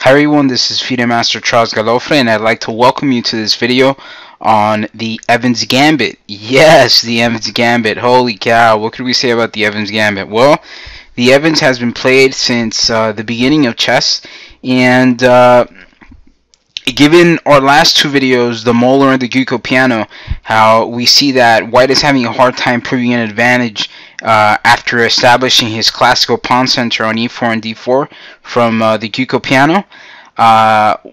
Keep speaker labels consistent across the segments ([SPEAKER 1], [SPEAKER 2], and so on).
[SPEAKER 1] Hi everyone, this is FIDE Master Charles Galofre, and I'd like to welcome you to this video on the Evans Gambit. Yes, the Evans Gambit. Holy cow, what could we say about the Evans Gambit? Well, the Evans has been played since the beginning of chess, and given our last two videos, the Molar and the Guico Piano, how we see that White is having a hard time proving an advantage after establishing his classical pawn center on e4 and d4 from the Guico Piano.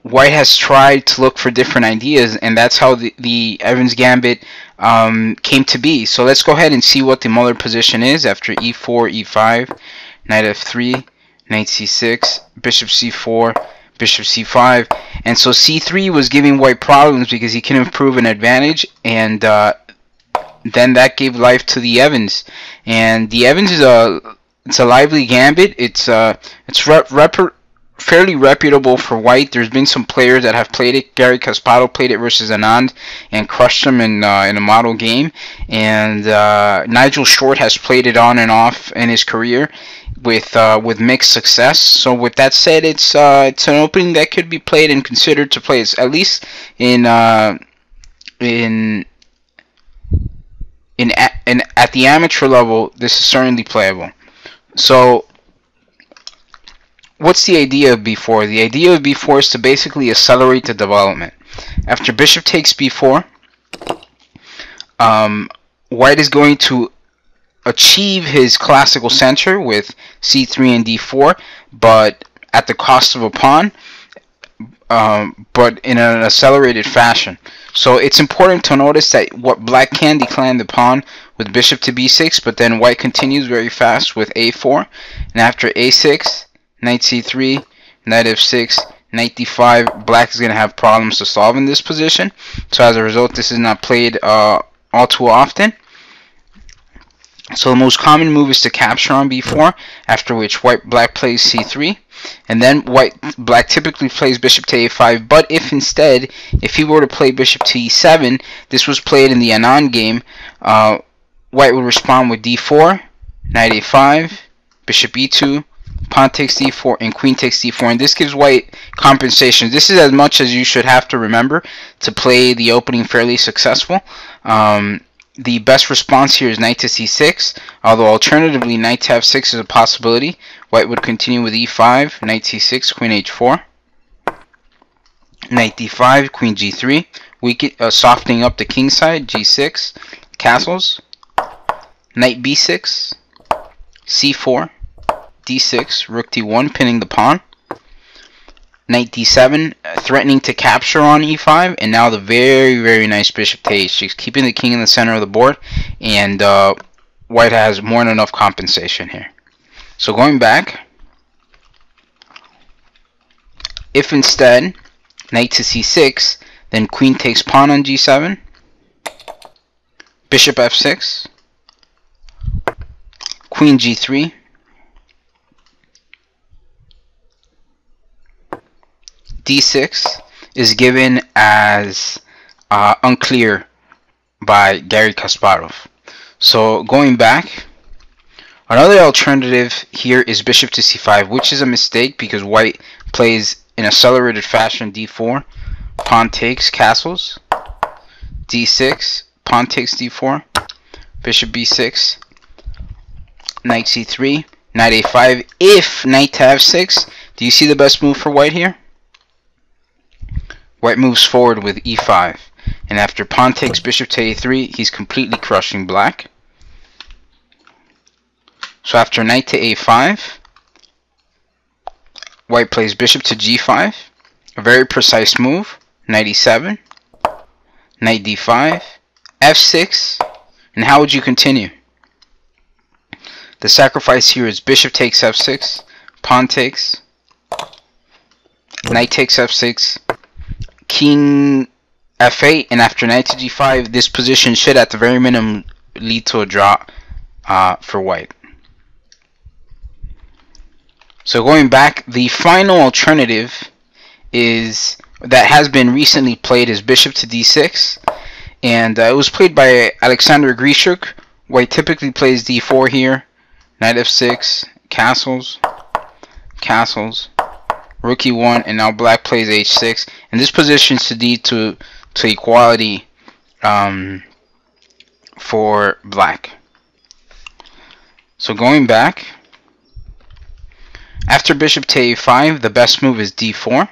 [SPEAKER 1] White has tried to look for different ideas, and that's how the Evans Gambit came to be. So let's go ahead and see what the Molar position is after e4, e5, knight f3, knight c6, bishop c4, bishop c5. And so c3 was giving White problems because he couldn't prove an advantage, and then that gave life to the Evans. And the Evans is it's a lively gambit. It's fairly reputable for White. There's been some players that have played it. Garry Kasparov played it versus Anand and crushed him in a model game. And Nigel Short has played it on and off in his career with mixed success. So with that said, it's an opening that could be played and considered to play. It's at least at the amateur level, this is certainly playable. So what's the idea of b4? The idea of b4 is to basically accelerate the development. After bishop takes b4, White is going to achieve his classical center with c3 and d4, but at the cost of a pawn, but in an accelerated fashion. So it's important to notice that Black can decline the pawn with bishop to b6, but then White continues very fast with a4, and after a6, knight c3, knight f6, knight d5, Black is going to have problems to solve in this position. So as a result, this is not played all too often. So the most common move is to capture on b4, after which Black plays c3, and then Black typically plays bishop to a5. But if instead, if he were to play bishop to e7, this was played in the Anand game, White would respond with d4, knight a5, bishop e2, pawn takes d4, and queen takes d4, and this gives White compensation. This is as much as you should have to remember to play the opening fairly successful. The best response here is knight to c6, although alternatively knight to f6 is a possibility. White would continue with e5, knight c6, queen h4, knight d5, queen g3, softening up the king side, g6, castles, knight b6, c4, d6, rook d1, pinning the pawn, knight d7, threatening to capture on e5, and now the very nice bishop to h6, keeping the king in the center of the board, and White has more than enough compensation here. So going back, if instead knight to c6, then queen takes pawn on g7, bishop f6, queen g3, d6 is given as unclear by Garry Kasparov. So going back, another alternative here is bishop to c5, which is a mistake because White plays in accelerated fashion d4, pawn takes, castles, d6, pawn takes d4, bishop b6, knight c3, knight a5. If knight to f6, do you see the best move for White here? White moves forward with e5, and after pawn takes bishop to a3, he's completely crushing Black. So after knight to a5, White plays bishop to g5, a very precise move, knight e7, knight d5, f6, and how would you continue? The sacrifice here is bishop takes f6, pawn takes, knight takes f6, king f8, and after knight to g5, this position should at the very minimum lead to a draw for White. So going back, the final alternative is that has been recently played is bishop to d6, and it was played by Alexander Grishuk. White typically plays d4 here, knight f6, castles, castles, rook e1, and now black plays h6, and this position should lead to equality for black. So going back, after bishop to a5, the best move is d4.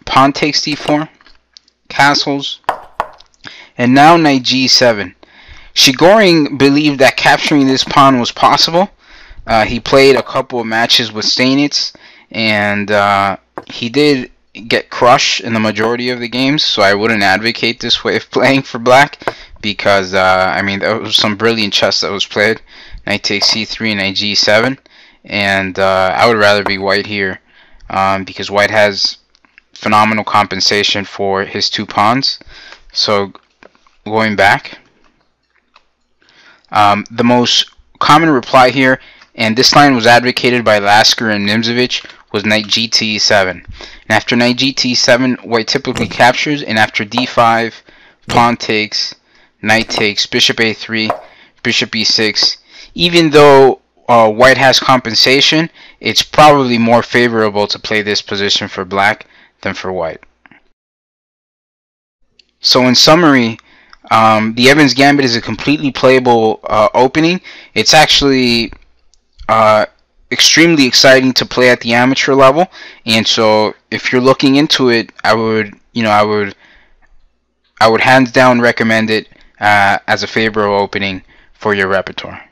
[SPEAKER 1] Pawn takes d4, castles, and now knight g7. Chigorin believed that capturing this pawn was possible. He played a couple of matches with Steinitz, and he did get crushed in the majority of the games, so I wouldn't advocate this way of playing for black, because I mean, there was some brilliant chess that was played. Knight takes c3, knight g7, and I would rather be white here, because white has phenomenal compensation for his two pawns. So going back, the most common reply here, and this line was advocated by Lasker and Nimzovich, was knight g to e7. And after knight g to e7, white typically captures, and after d5, pawn takes, knight takes, bishop a3, bishop e6. Even though white has compensation, it's probably more favorable to play this position for black than for white. So in summary, the Evans Gambit is a completely playable opening. It's actually extremely exciting to play at the amateur level, and so if you're looking into it, I would hands down recommend it as a favorable opening for your repertoire.